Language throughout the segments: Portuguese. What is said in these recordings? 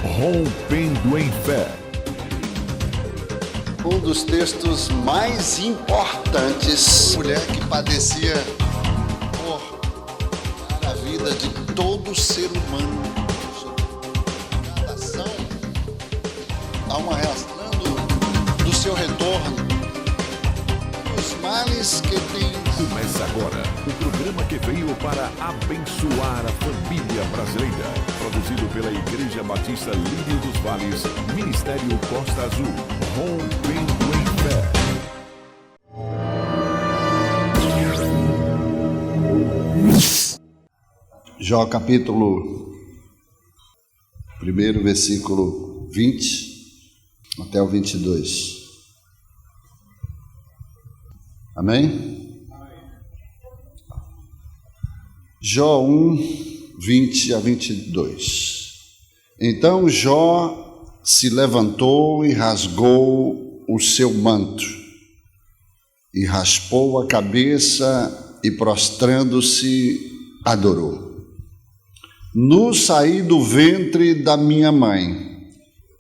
Rompendo em Fé. Um dos textos mais importantes. Mulher que padecia por a vida de todo ser humano. Cada ação há uma reação do seu retorno. Os males que tem. Começa agora o programa que veio para abençoar a família brasileira. Produzido pela Igreja Batista Lírio dos Vales, Ministério Costa Azul. Rompendo em Fé. Jó capítulo 1, versículo 20 até o 22. Amém? Jó 1, 20 a 22. Então Jó se levantou e rasgou o seu manto, e raspou a cabeça, e prostrando-se, adorou. Nu saí do ventre da minha mãe,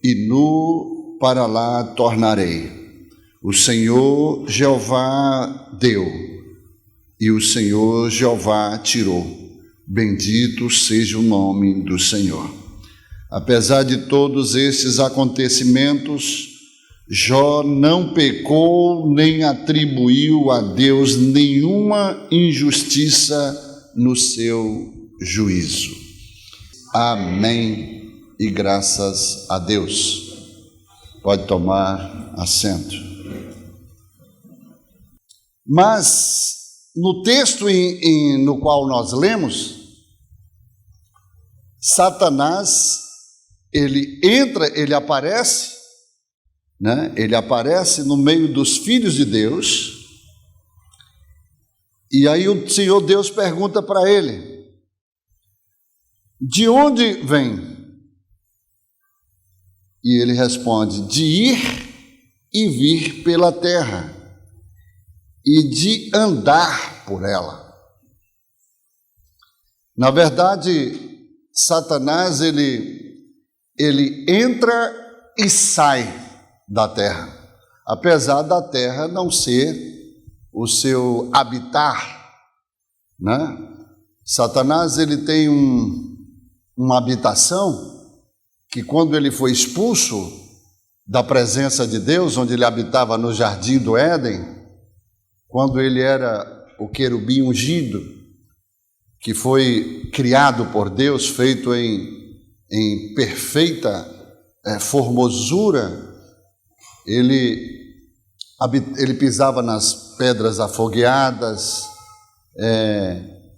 e nu para lá tornarei. O Senhor Jeová deu, e o Senhor Jeová tirou. Bendito seja o nome do Senhor. Apesar de todos estes acontecimentos, Jó não pecou nem atribuiu a Deus nenhuma injustiça no seu juízo. Amém e graças a Deus. Pode tomar assento. Mas no texto no qual nós lemos, Satanás, ele aparece, né? Ele aparece no meio dos filhos de Deus, e aí o Senhor Deus pergunta para ele: de onde vem? E ele responde: de ir e vir pela terra, e de andar por ela. Na verdade, Satanás, ele entra e sai da terra, apesar da terra não ser o seu habitar, né? Satanás, ele tem uma habitação que, quando ele foi expulso da presença de Deus, onde ele habitava no jardim do Éden, quando ele era o querubim ungido, que foi criado por Deus, feito em perfeita formosura, ele pisava nas pedras afogueadas,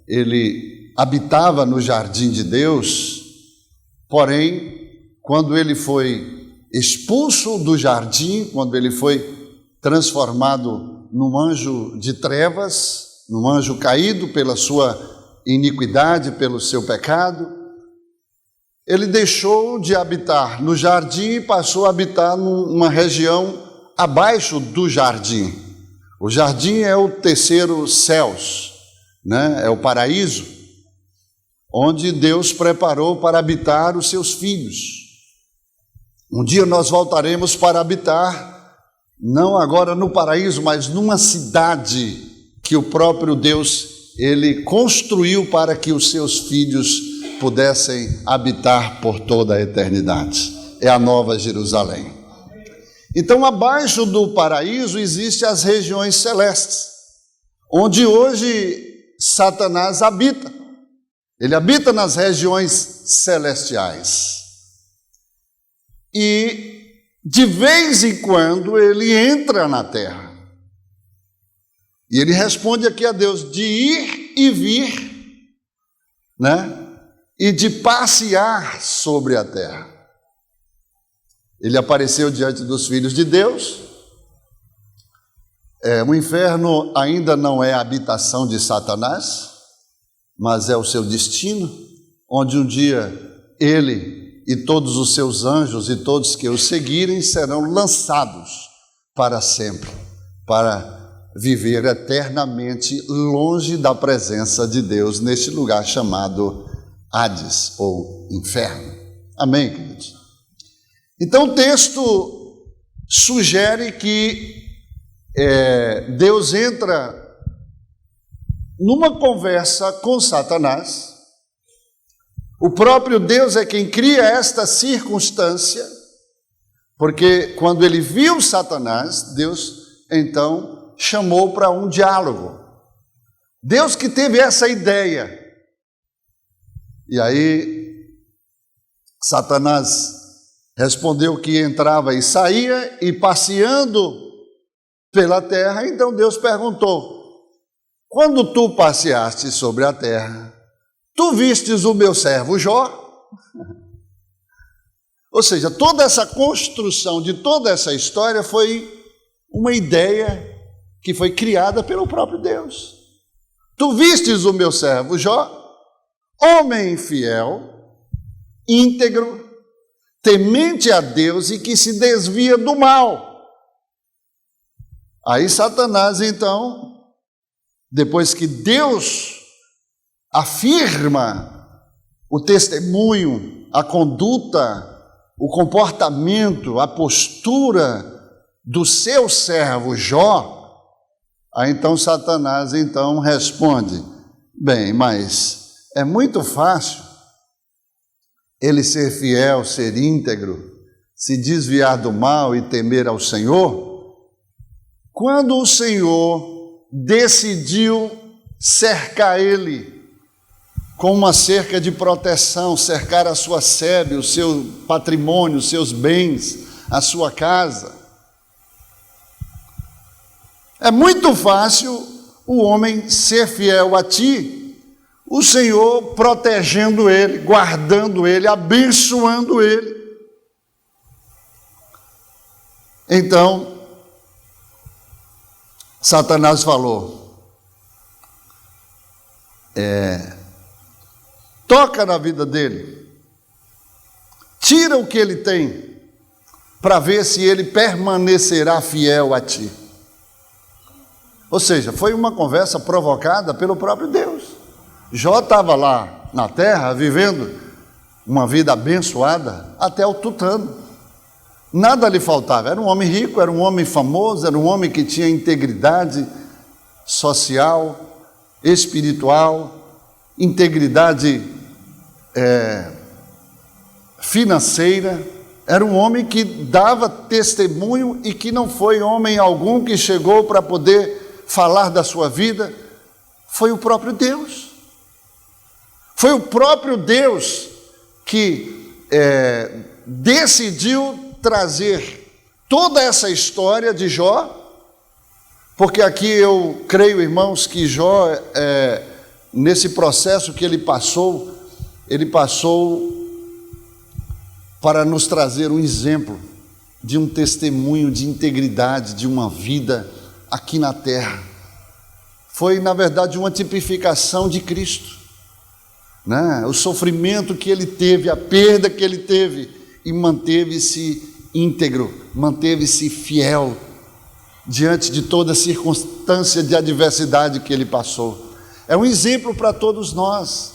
ele habitava no jardim de Deus. Porém, quando ele foi expulso do jardim, quando ele foi transformado num anjo de trevas, num anjo caído pela sua iniquidade, pelo seu pecado, ele deixou de habitar no jardim e passou a habitar numa região abaixo do jardim. O jardim é o terceiro céus, né? É o paraíso, onde Deus preparou para habitar os seus filhos. Um dia nós voltaremos para habitar, não agora no paraíso, mas numa cidade que o próprio Deus, ele construiu para que os seus filhos pudessem habitar por toda a eternidade. É a Nova Jerusalém. Então, abaixo do paraíso existem as regiões celestes, onde hoje Satanás habita. Ele habita nas regiões celestiais. E de vez em quando ele entra na terra. E ele responde aqui a Deus: de ir e vir, né? E de passear sobre a terra. Ele apareceu diante dos filhos de Deus. O inferno ainda não é a habitação de Satanás, mas é o seu destino, onde um dia ele e todos os seus anjos e todos que o seguirem serão lançados para sempre, para viver eternamente longe da presença de Deus, neste lugar chamado Hades ou inferno. Amém, queridos? Então o texto sugere que Deus entra numa conversa com Satanás. O próprio Deus é quem cria esta circunstância, porque quando ele viu Satanás, Deus então chamou para um diálogo. Deus que teve essa ideia. E aí Satanás respondeu que entrava e saía, e passeando pela terra, então Deus perguntou: quando tu passeaste sobre a terra, tu vistes o meu servo Jó? Ou seja, toda essa construção de toda essa história foi uma ideia que foi criada pelo próprio Deus. Tu vistes o meu servo Jó, homem fiel, íntegro, temente a Deus e que se desvia do mal. Aí Satanás, então, depois que Deus afirma o testemunho, a conduta, o comportamento, a postura do seu servo Jó, aí então Satanás então responde: bem, mas é muito fácil ele ser fiel, ser íntegro, se desviar do mal e temer ao Senhor, quando o Senhor decidiu cercar ele com uma cerca de proteção, cercar a sua sebe, o seu patrimônio, os seus bens, a sua casa. É muito fácil o homem ser fiel a ti, o Senhor protegendo ele, guardando ele, abençoando ele. Então, Satanás falou: toca na vida dele, tira o que ele tem, para ver se ele permanecerá fiel a ti. Ou seja, foi uma conversa provocada pelo próprio Deus. Jó estava lá na terra, vivendo uma vida abençoada até o tutano. Nada lhe faltava. Era um homem rico, era um homem famoso, era um homem que tinha integridade social, espiritual, integridade financeira. Era um homem que dava testemunho e que não foi homem algum que chegou para poder falar da sua vida. Foi o próprio Deus. Foi o próprio Deus que decidiu trazer toda essa história de Jó, porque aqui eu creio, irmãos, que Jó, nesse processo que ele passou para nos trazer um exemplo de um testemunho de integridade, de uma vida aqui na terra. Foi, na verdade, uma tipificação de Cristo. O sofrimento que ele teve, a perda que ele teve, e manteve-se íntegro, manteve-se fiel diante de toda circunstância de adversidade que ele passou. É um exemplo para todos nós,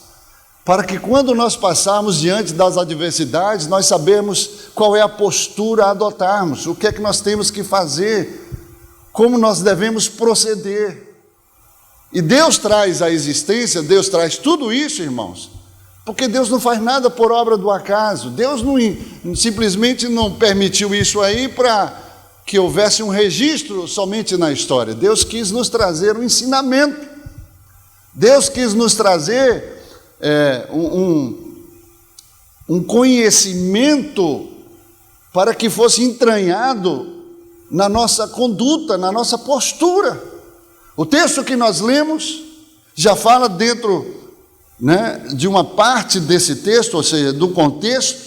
para que quando nós passarmos diante das adversidades, nós sabemos qual é a postura a adotarmos, o que é que nós temos que fazer, como nós devemos proceder. E Deus traz a existência, Deus traz tudo isso, irmãos, porque Deus não faz nada por obra do acaso. Deus simplesmente não permitiu isso aí para que houvesse um registro somente na história. Deus quis nos trazer um ensinamento. Deus quis nos trazer um conhecimento para que fosse entranhado na nossa conduta, na nossa postura. O texto que nós lemos já fala dentro, de uma parte desse texto, ou seja, do contexto,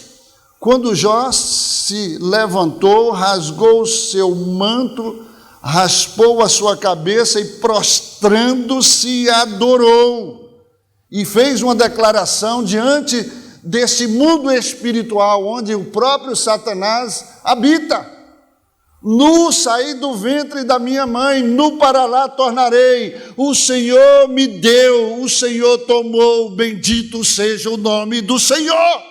quando Jó se levantou, rasgou o seu manto, raspou a sua cabeça e, prostrando-se, adorou. E fez uma declaração diante desse mundo espiritual, onde o próprio Satanás habita. Nu saí do ventre da minha mãe, nu para lá tornarei. O Senhor me deu, o Senhor tomou, bendito seja o nome do Senhor.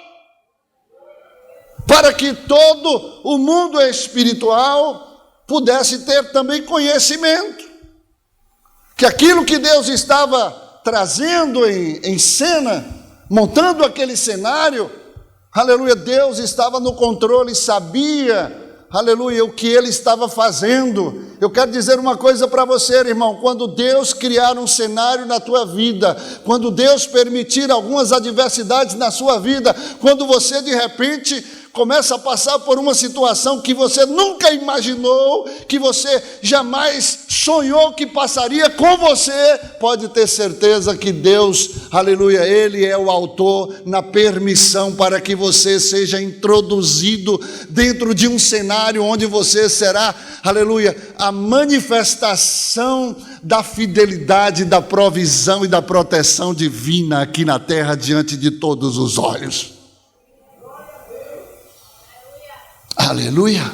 para que todo o mundo espiritual pudesse ter também conhecimento, que aquilo que Deus estava trazendo em cena, montando aquele cenário, aleluia, Deus estava no controle, sabia, aleluia, o que Ele estava fazendo. Eu quero dizer uma coisa para você, irmão, quando Deus criar um cenário na tua vida, quando Deus permitir algumas adversidades na sua vida, quando você de repente começa a passar por uma situação que você nunca imaginou, que você jamais sonhou que passaria com você, pode ter certeza que Deus, aleluia, Ele é o autor na permissão para que você seja introduzido dentro de um cenário onde você será, aleluia, a manifestação da fidelidade, da provisão e da proteção divina aqui na terra diante de todos os olhos. Aleluia!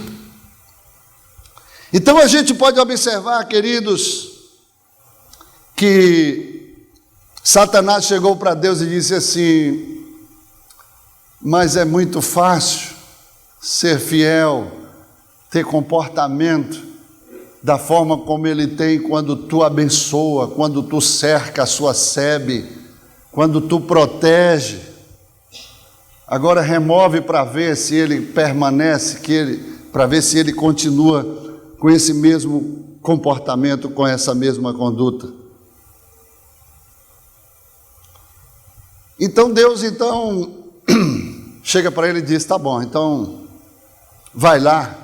Então a gente pode observar, queridos, que Satanás chegou para Deus e disse assim: mas é muito fácil ser fiel, ter comportamento da forma como ele tem quando tu abençoa, quando tu cerca a sua sebe, quando tu protege. Agora remove para ver se ele permanece, para ver se ele continua com esse mesmo comportamento, com essa mesma conduta. Então Deus chega para ele e diz: tá bom, então vai lá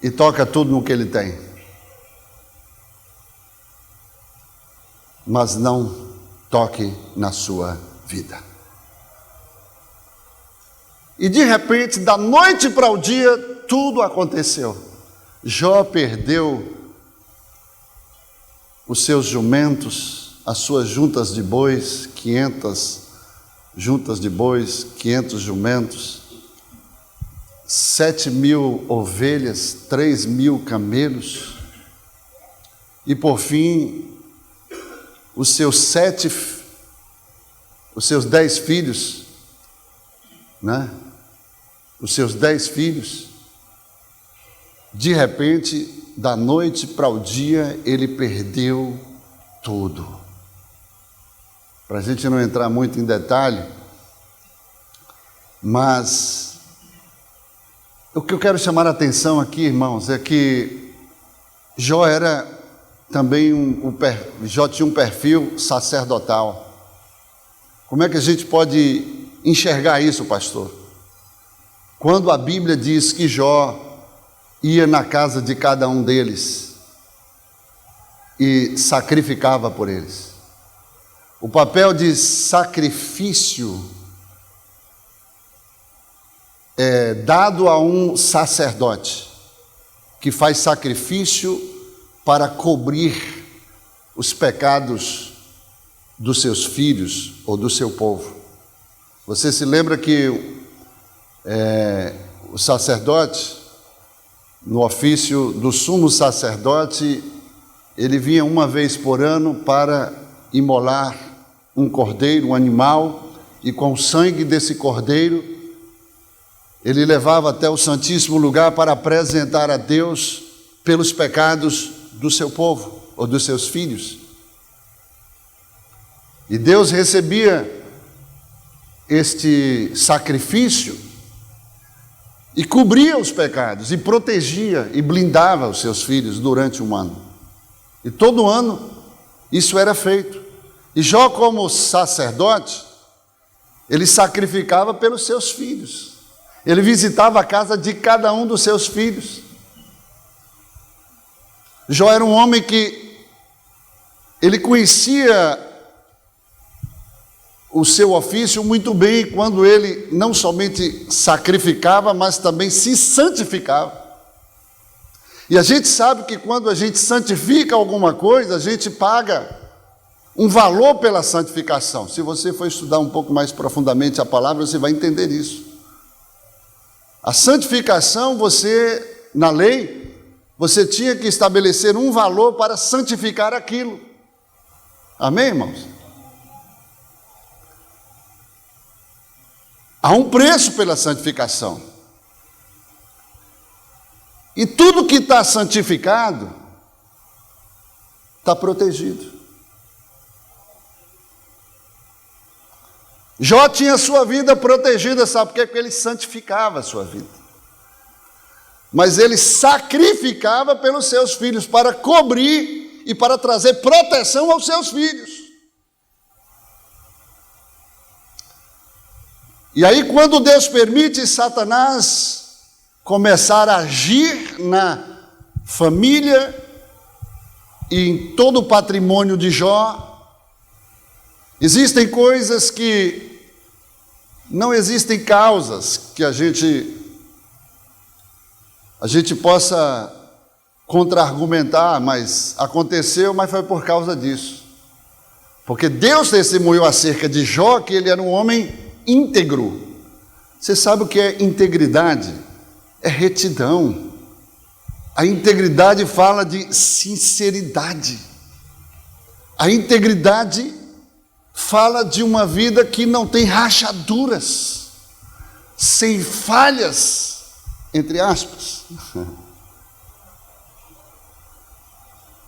e toca tudo no que ele tem, mas não toque na sua vida. E de repente, da noite para o dia, tudo aconteceu. Jó perdeu os seus jumentos, as suas juntas de bois, 500 juntas de bois, 500 jumentos, 7.000 ovelhas, 3.000 camelos, e por fim, os seus 10 filhos, né? Os seus 10 filhos, de repente, da noite para o dia, ele perdeu tudo. Para a gente não entrar muito em detalhe, mas o que eu quero chamar a atenção aqui, irmãos, é que Jó era também Jó tinha um perfil sacerdotal. Como é que a gente pode enxergar isso, pastor? Quando a Bíblia diz que Jó ia na casa de cada um deles e sacrificava por eles. O papel de sacrifício é dado a um sacerdote que faz sacrifício para cobrir os pecados dos seus filhos ou do seu povo. Você se lembra que o sacerdote, no ofício do sumo sacerdote, ele vinha uma vez por ano para imolar um cordeiro, um animal, e com o sangue desse cordeiro, ele levava até o Santíssimo Lugar para apresentar a Deus pelos pecados do seu povo, ou dos seus filhos. E Deus recebia este sacrifício e cobria os pecados, e protegia e blindava os seus filhos durante um ano. E todo ano isso era feito. E Jó, como sacerdote, ele sacrificava pelos seus filhos. Ele visitava a casa de cada um dos seus filhos. Jó era um homem que ele conhecia o seu ofício muito bem, quando ele não somente sacrificava, mas também se santificava. E a gente sabe que quando a gente santifica alguma coisa, a gente paga um valor pela santificação. Se você for estudar um pouco mais profundamente a palavra, você vai entender isso. A santificação, na lei, você tinha que estabelecer um valor para santificar aquilo. Amém, irmãos? Há um preço pela santificação. E tudo que está santificado está protegido. Jó tinha sua vida protegida, sabe por quê? Porque ele santificava a sua vida. Mas ele sacrificava pelos seus filhos para cobrir e para trazer proteção aos seus filhos. E aí, quando Deus permite Satanás começar a agir na família e em todo o patrimônio de Jó, existem coisas que não existem causas que a gente possa contra-argumentar, mas aconteceu, mas foi por causa disso. Porque Deus testemunhou acerca de Jó que ele era um homem íntegro. Você sabe o que é integridade? É retidão. A integridade fala de sinceridade. A integridade fala de uma vida que não tem rachaduras, sem falhas, entre aspas.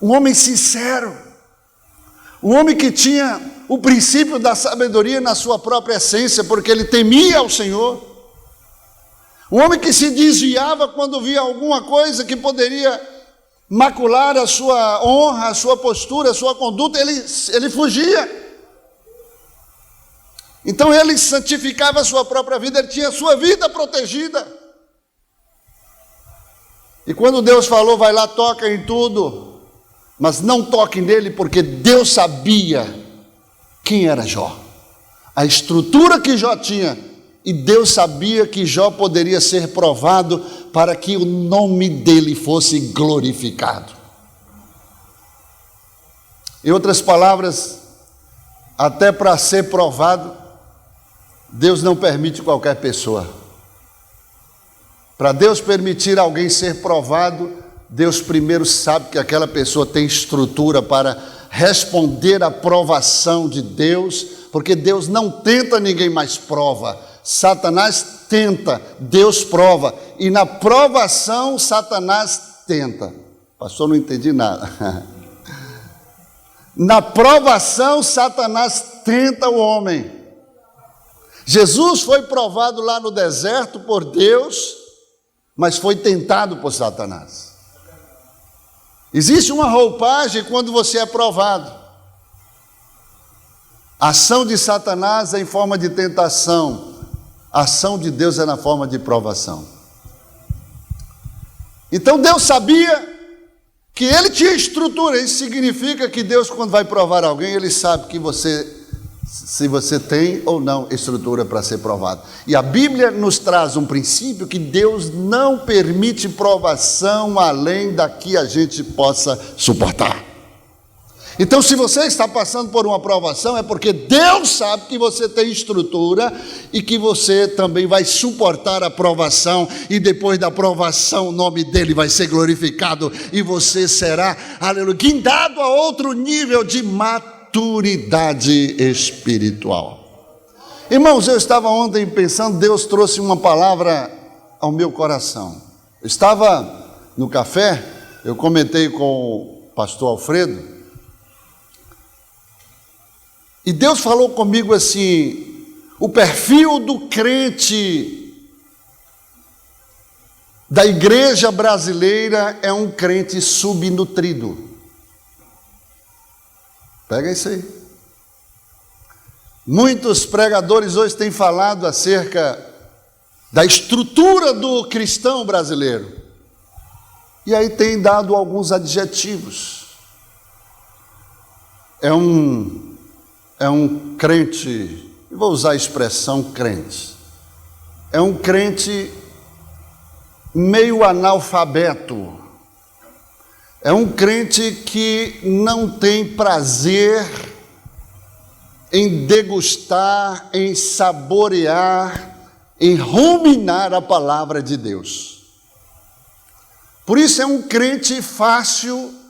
Um homem sincero, um homem que tinha o princípio da sabedoria na sua própria essência, porque ele temia ao Senhor. Um homem que se desviava quando via alguma coisa que poderia macular a sua honra, a sua postura, a sua conduta, ele fugia. Então ele santificava a sua própria vida, ele tinha a sua vida protegida. E quando Deus falou, vai lá, toca em tudo, mas não toque nele, porque Deus sabia quem era Jó, a estrutura que Jó tinha, e Deus sabia que Jó poderia ser provado para que o nome dele fosse glorificado. Em outras palavras, até para ser provado, Deus não permite qualquer pessoa. Para Deus permitir alguém ser provado, Deus primeiro sabe que aquela pessoa tem estrutura para responder à provação de Deus, porque Deus não tenta, ninguém mais prova. Satanás tenta, Deus prova. E na provação, Satanás tenta. Pastor, não entendi nada. Na provação, Satanás tenta o homem. Jesus foi provado lá no deserto por Deus, mas foi tentado por Satanás. Existe uma roupagem quando você é provado. A ação de Satanás é em forma de tentação, a ação de Deus é na forma de provação. Então Deus sabia que ele tinha estrutura. Isso significa que Deus, quando vai provar alguém, ele sabe que se você tem ou não estrutura para ser provado. E a Bíblia nos traz um princípio que Deus não permite provação além da que a gente possa suportar. Então, se você está passando por uma provação, é porque Deus sabe que você tem estrutura e que você também vai suportar a provação, e depois da provação o nome dele vai ser glorificado e você será, aleluia, guindado a outro nível de maturidade espiritual. Irmãos, eu estava ontem pensando, Deus trouxe uma palavra ao meu coração. Eu estava no café, eu comentei com o pastor Alfredo, e Deus falou comigo assim: o perfil do crente da igreja brasileira é um crente subnutrido. Pega isso aí. Muitos pregadores hoje têm falado acerca da estrutura do cristão brasileiro. E aí tem dado alguns adjetivos. É um crente, vou usar a expressão crente, é um crente meio analfabeto, é um crente que não tem prazer em degustar, em saborear, em ruminar a palavra de Deus. Por isso é um crente fácil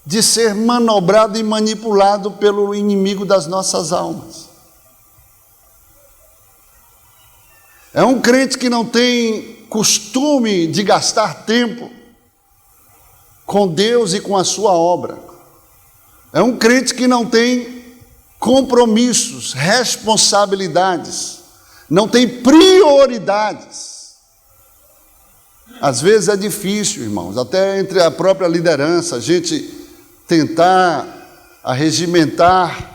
de ser manobrado e manipulado pelo inimigo das nossas almas. É um crente que não tem costume de gastar tempo com Deus e com a sua obra. É um crente que não tem compromissos, responsabilidades, não tem prioridades. Às vezes é difícil, irmãos, até entre a própria liderança, a gente tentar arregimentar,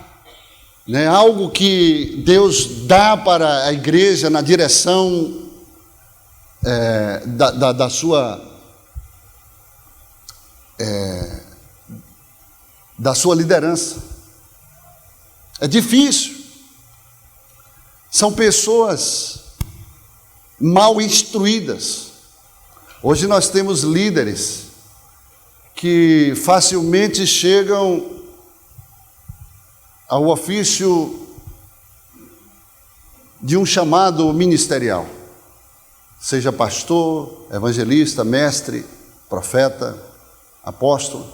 né, algo que Deus dá para a igreja na direção da sua liderança. É difícil. São pessoas mal instruídas. Hoje nós temos líderes que facilmente chegam ao ofício de um chamado ministerial, seja pastor, evangelista, mestre, profeta, apóstolo.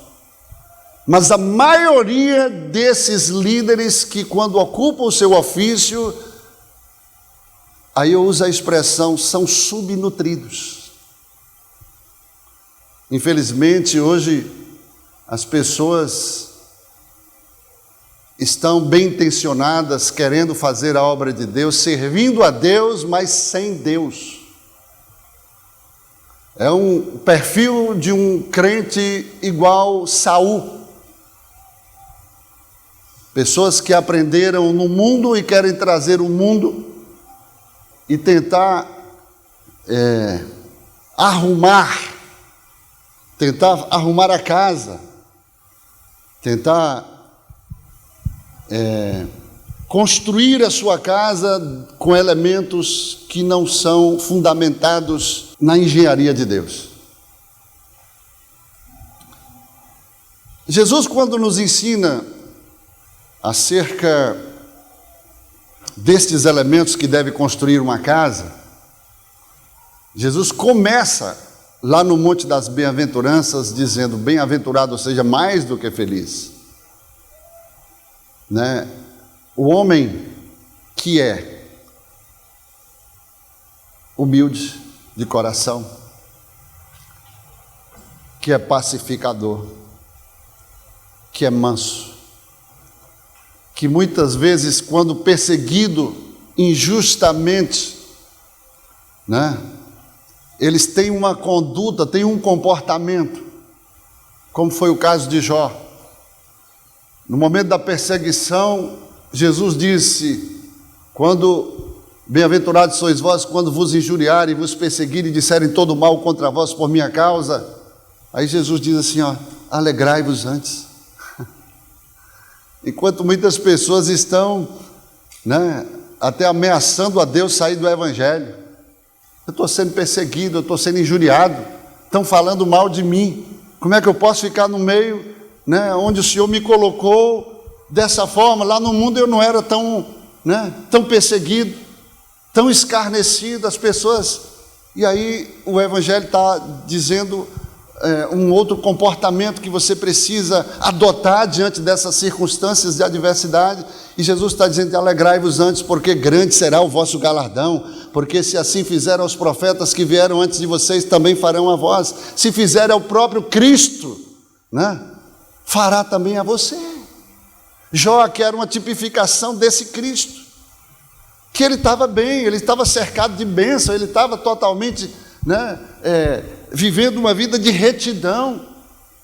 Mas a maioria desses líderes que, quando ocupam o seu ofício, aí eu uso a expressão, são subnutridos. Infelizmente, hoje, as pessoas estão bem intencionadas, querendo fazer a obra de Deus, servindo a Deus, mas sem Deus. É um perfil de um crente igual Saul. Pessoas que aprenderam no mundo e querem trazer o mundo e tentar arrumar a casa, tentar construir a sua casa com elementos que não são fundamentados na engenharia de Deus. Jesus, quando nos ensina acerca destes elementos que deve construir uma casa, Jesus começa lá no Monte das Bem-aventuranças dizendo: bem-aventurado seja mais do que feliz, né? O homem que é humilde de coração, que é pacificador, que é manso, que muitas vezes, quando perseguido injustamente, né, eles têm uma conduta, têm um comportamento, como foi o caso de Jó. No momento da perseguição, Jesus disse: bem-aventurados sois vós quando vos injuriarem, vos perseguirem e disserem todo mal contra vós por minha causa. Aí Jesus diz assim, alegrai-vos antes. Enquanto muitas pessoas estão, né, até ameaçando a Deus sair do evangelho. Eu estou sendo perseguido, eu estou sendo injuriado, estão falando mal de mim. Como é que eu posso ficar no meio, né, onde o Senhor me colocou dessa forma? Lá no mundo eu não era tão perseguido, tão escarnecido, as pessoas. E aí o evangelho está dizendo um outro comportamento que você precisa adotar diante dessas circunstâncias de adversidade. E Jesus está dizendo: alegrai-vos antes, porque grande será o vosso galardão. Porque se assim fizeram aos profetas que vieram antes de vocês, também farão a vós. Se fizer ao próprio Cristo, né, fará também a você. Jó, que era uma tipificação desse Cristo, que ele estava bem, ele estava cercado de bênção, ele estava totalmente, né, vivendo uma vida de retidão,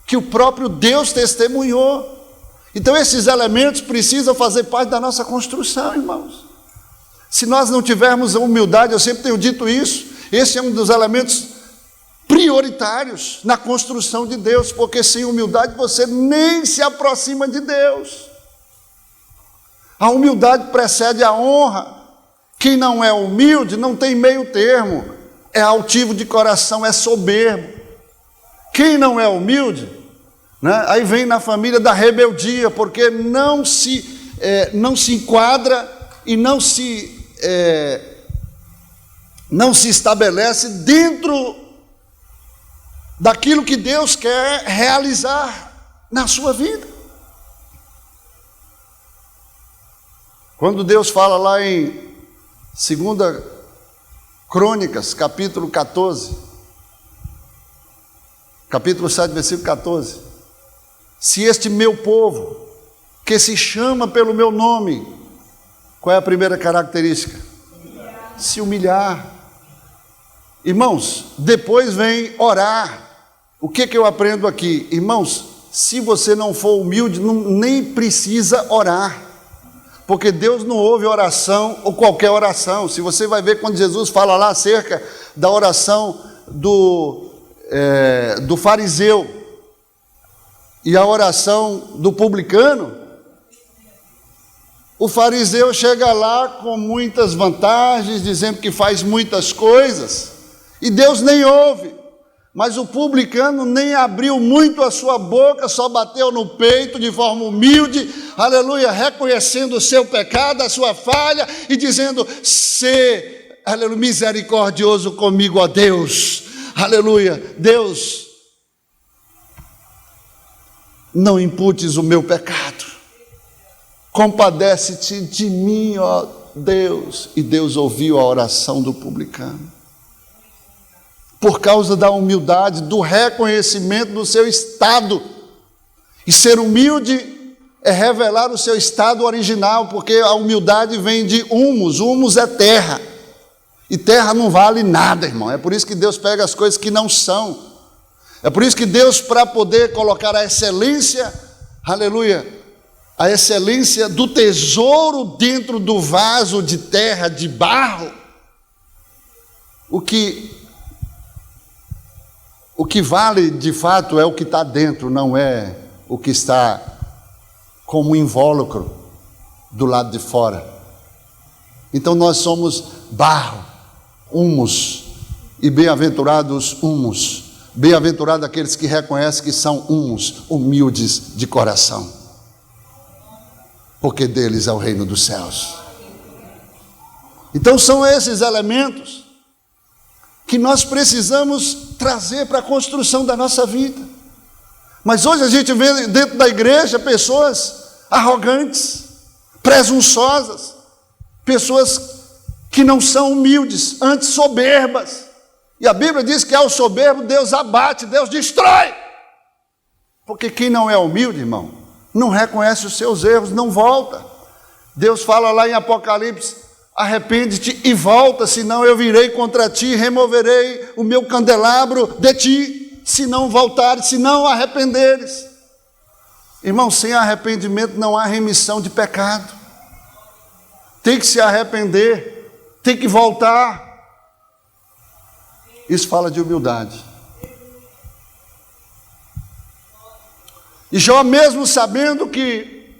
que o próprio Deus testemunhou. Então esses elementos precisam fazer parte da nossa construção, irmãos. Se nós não tivermos a humildade, eu sempre tenho dito isso, esse é um dos elementos prioritários na construção de Deus, porque sem humildade você nem se aproxima de Deus. A humildade precede a honra. Quem não é humilde não tem meio termo, é altivo de coração, é soberbo. Quem não é humilde, né, aí vem na família da rebeldia, porque não se enquadra e não se estabelece dentro daquilo que Deus quer realizar na sua vida. Quando Deus fala lá em 2 Crônicas, capítulo 14. Capítulo 7, versículo 14. Se este meu povo, que se chama pelo meu nome, qual é a primeira característica? Se humilhar. Irmãos, depois vem orar. O que eu aprendo aqui? Irmãos, se você não for humilde, nem precisa orar, porque Deus não ouve oração ou qualquer oração. Se você vai ver quando Jesus fala lá acerca da oração do fariseu e a oração do publicano, o fariseu chega lá com muitas vantagens, dizendo que faz muitas coisas, e Deus nem ouve. Mas o publicano nem abriu muito a sua boca, só bateu no peito de forma humilde, aleluia, reconhecendo o seu pecado, a sua falha, e dizendo: "Sê, aleluia, misericordioso comigo, ó Deus, aleluia, Deus, não imputes o meu pecado, compadece-te de mim, ó Deus." E Deus ouviu a oração do publicano. Por causa da humildade, do reconhecimento do seu estado. E ser humilde é revelar o seu estado original, porque a humildade vem de humus. Humus é terra. E terra não vale nada, irmão. É por isso que Deus pega as coisas que não são. É por isso que Deus, para poder colocar a excelência, aleluia, a excelência do tesouro dentro do vaso de terra, de barro, o que vale de fato é o que está dentro, não é o que está como invólucro do lado de fora. Então nós somos barro, humus, e bem-aventurados humus, bem-aventurados aqueles que reconhecem que são humus, humildes de coração, porque deles é o reino dos céus. Então são esses elementos que nós precisamos trazer para a construção da nossa vida. Mas hoje a gente vê dentro da igreja pessoas arrogantes, presunçosas, pessoas que não são humildes, antes soberbas. E a Bíblia diz que ao soberbo Deus abate, Deus destrói. Porque quem não é humilde, irmão, não reconhece os seus erros, não volta. Deus fala lá em Apocalipse: arrepende-te e volta, senão eu virei contra ti, removerei o meu candelabro de ti, se não voltares, se não arrependeres. Irmão, sem arrependimento não há remissão de pecado. Tem que se arrepender, tem que voltar. Isso fala de humildade. E Jó, mesmo sabendo que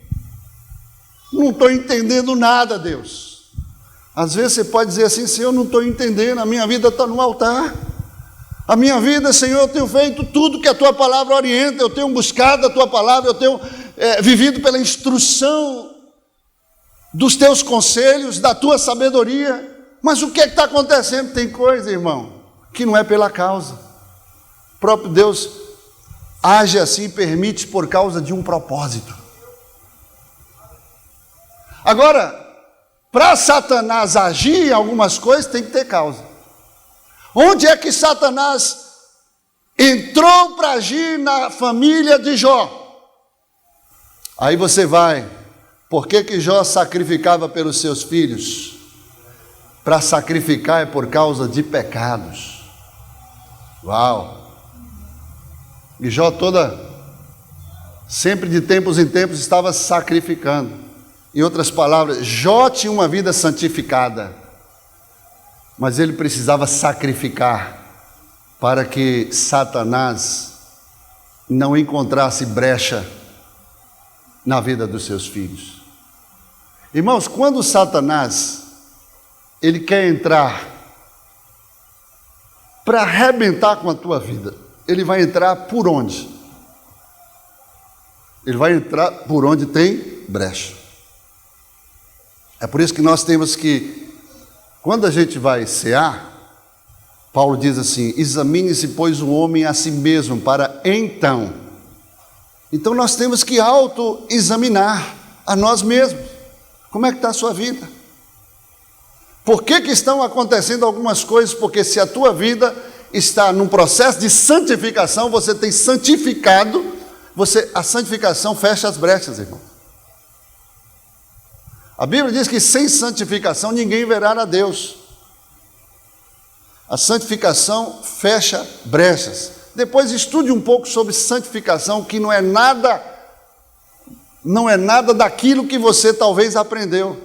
não estou entendendo nada, Deus. Às vezes você pode dizer assim: Senhor, eu não estou entendendo, a minha vida está no altar. A minha vida, Senhor, eu tenho feito tudo que a Tua palavra orienta, eu tenho buscado a Tua palavra, eu tenho vivido pela instrução dos Teus conselhos, da Tua sabedoria. Mas o que está acontecendo? Tem coisa, irmão, que não é pela causa. O próprio Deus age assim e permite por causa de um propósito. Agora, para Satanás agir em algumas coisas, tem que ter causa. Onde é que Satanás entrou para agir na família de Jó? Aí você vai: por que Jó sacrificava pelos seus filhos? Para sacrificar é por causa de pecados. Uau! E Jó sempre de tempos em tempos estava sacrificando. Em outras palavras, Jó tinha uma vida santificada, mas ele precisava sacrificar para que Satanás não encontrasse brecha na vida dos seus filhos. Irmãos, quando Satanás ele quer entrar para arrebentar com a tua vida, ele vai entrar por onde? Ele vai entrar por onde tem brecha. É por isso que nós temos que, quando a gente vai cear, Paulo diz assim: examine-se, pois, o homem a si mesmo, para então. Então nós temos que auto-examinar a nós mesmos. Como é que está a sua vida? Por que estão acontecendo algumas coisas? Porque se a tua vida está num processo de santificação, você tem santificado, a santificação fecha as brechas, irmão. A Bíblia diz que sem santificação ninguém verá a Deus. A santificação fecha brechas. Depois estude um pouco sobre santificação, que não é nada daquilo que você talvez aprendeu.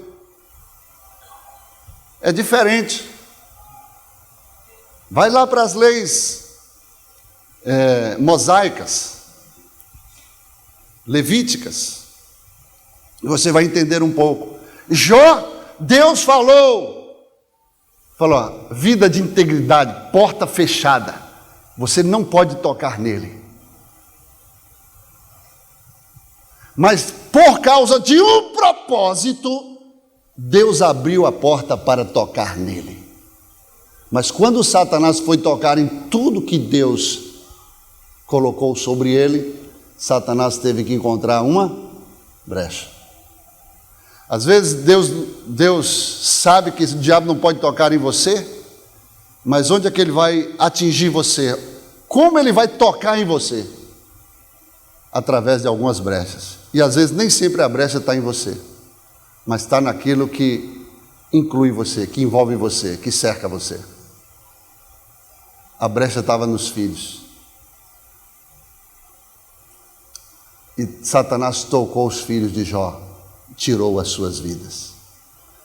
É diferente. Vai lá para as leis mosaicas, levíticas, e você vai entender um pouco. Deus falou, vida de integridade, porta fechada, você não pode tocar nele. Mas por causa de um propósito, Deus abriu a porta para tocar nele. Mas quando Satanás foi tocar em tudo que Deus colocou sobre ele, Satanás teve que encontrar uma brecha. Às vezes Deus sabe que o diabo não pode tocar em você, mas onde é que ele vai atingir você? Como ele vai tocar em você? Através de algumas brechas. E às vezes nem sempre a brecha está em você, mas está naquilo que inclui você, que envolve você, que cerca você. A brecha estava nos filhos. E Satanás tocou os filhos de Jó, tirou as suas vidas.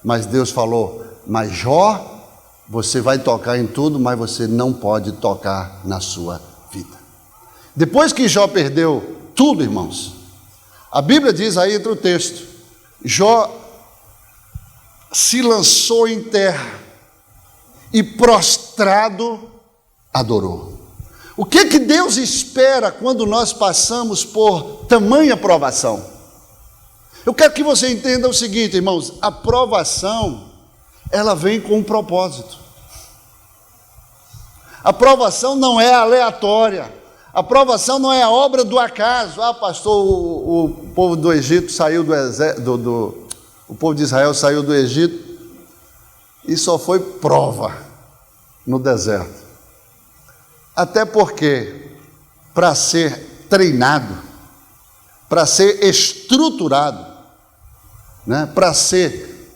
Mas Deus falou, mas Jó, você vai tocar em tudo, mas você não pode tocar na sua vida. Depois que Jó perdeu tudo, irmãos, a Bíblia diz aí entre o texto, Jó se lançou em terra e prostrado adorou. O que Deus espera quando nós passamos por tamanha provação? Eu quero que você entenda o seguinte, irmãos, a provação, ela vem com um propósito. A provação não é aleatória. A provação não é a obra do acaso. Pastor, o povo do Egito saiu o povo de Israel saiu do Egito e só foi prova no deserto. Até porque, para ser treinado, para ser estruturado, para ser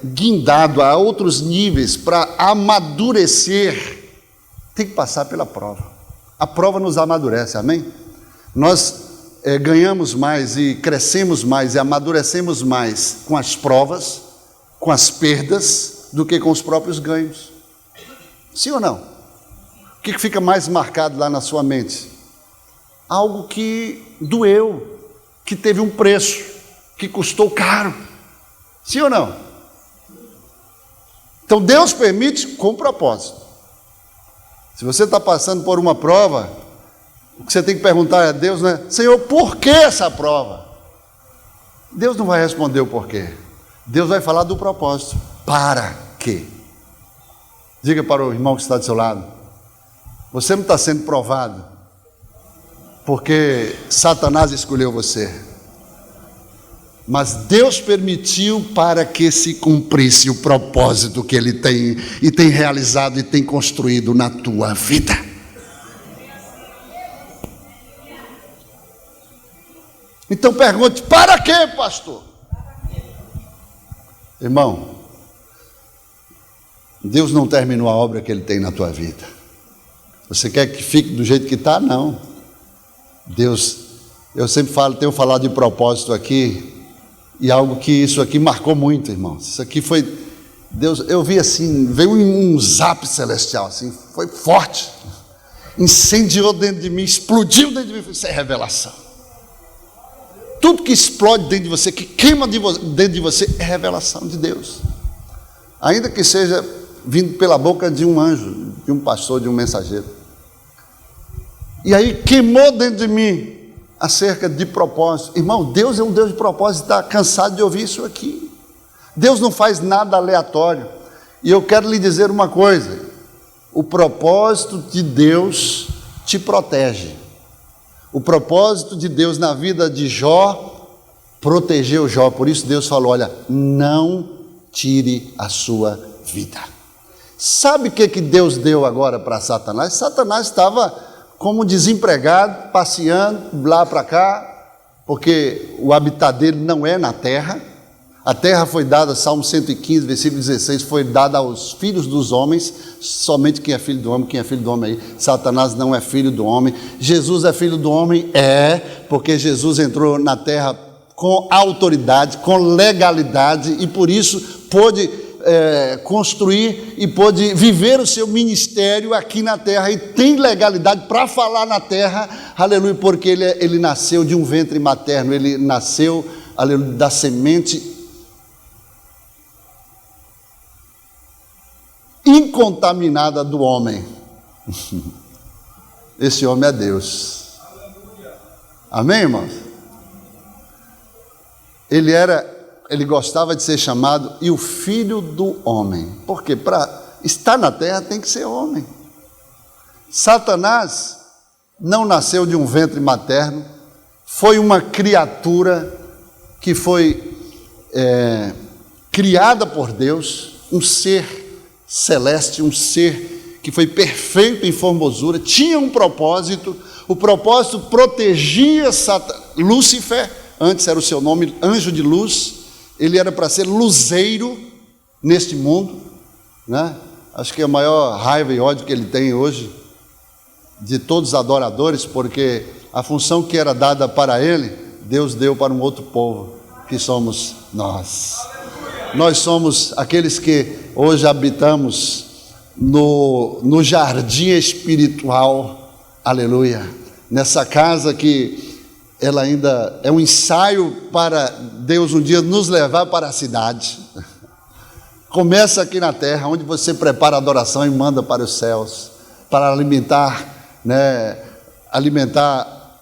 guindado a outros níveis, para amadurecer, tem que passar pela prova. A prova nos amadurece, amém? Nós ganhamos mais e crescemos mais e amadurecemos mais com as provas, com as perdas, do que com os próprios ganhos. Sim ou não? O que fica mais marcado lá na sua mente? Algo que doeu, que teve um preço, que custou caro. Sim ou não? Então Deus permite com propósito. Se você está passando por uma prova, o que você tem que perguntar a Deus, Senhor, por que essa prova? Deus não vai responder o porquê. Deus vai falar do propósito. Para quê? Diga para o irmão que está do seu lado, você não está sendo provado porque Satanás escolheu você, mas Deus permitiu para que se cumprisse o propósito que Ele tem e tem realizado e tem construído na tua vida. Então pergunte, para quê, pastor? Irmão, Deus não terminou a obra que Ele tem na tua vida. Você quer que fique do jeito que está? Não. Deus, eu sempre tenho falado de propósito aqui, e algo que isso aqui marcou muito, irmãos. Isso aqui foi, Deus, eu vi assim, veio um zap celestial, assim, foi forte, incendiou dentro de mim, explodiu dentro de mim, isso é revelação. Tudo que explode dentro de você, que queima dentro de você, é revelação de Deus. Ainda que seja vindo pela boca de um anjo, de um pastor, de um mensageiro. E aí queimou dentro de mim acerca de propósito. Irmão, Deus é um Deus de propósito, está cansado de ouvir isso aqui. Deus não faz nada aleatório. E eu quero lhe dizer uma coisa, o propósito de Deus te protege. O propósito de Deus na vida de Jó protegeu Jó. Por isso Deus falou, olha, não tire a sua vida. Sabe o que Deus deu agora para Satanás? Satanás estava como desempregado, passeando lá para cá, porque o habitat dele não é na terra. A terra foi dada, Salmo 115, versículo 16, foi dada aos filhos dos homens, somente quem é filho do homem aí. Satanás não é filho do homem. Jesus é filho do homem? Porque Jesus entrou na terra com autoridade, com legalidade, e por isso pôde construir e pôde viver o seu ministério aqui na terra, e tem legalidade para falar na terra, aleluia, porque ele nasceu de um ventre materno, ele nasceu, aleluia, da semente incontaminada do homem. Esse homem é Deus. Amém, irmãos? Ele gostava de ser chamado e o filho do homem, porque para estar na terra tem que ser homem. Satanás não nasceu de um ventre materno, foi uma criatura que foi criada por Deus, um ser celeste, um ser que foi perfeito em formosura, tinha um propósito. O propósito protegia Lúcifer, antes era o seu nome, anjo de luz. Ele era para ser luzeiro neste mundo, né? Acho que é a maior raiva e ódio que ele tem hoje de todos os adoradores, porque a função que era dada para ele, Deus deu para um outro povo, que somos nós. Nós somos aqueles que hoje habitamos no jardim espiritual, aleluia, nessa casa que ela ainda é um ensaio para Deus um dia nos levar para a cidade. Começa aqui na terra, onde você prepara a adoração e manda para os céus, para alimentar, alimentar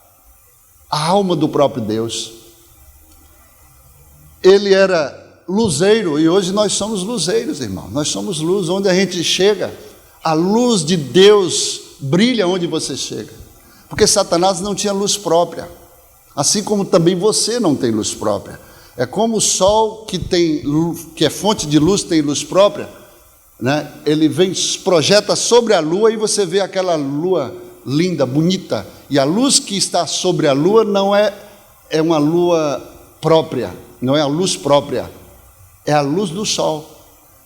a alma do próprio Deus. Ele era luzeiro, e hoje nós somos luzeiros, irmão. Nós somos luz, onde a gente chega, a luz de Deus brilha onde você chega, porque Satanás não tinha luz própria, assim como também você não tem luz própria. É como o sol que é fonte de luz, tem luz própria, né? Ele vem, projeta sobre a lua, e você vê aquela lua linda, bonita, e a luz que está sobre a lua não é uma lua própria, não é a luz própria, é a luz do sol.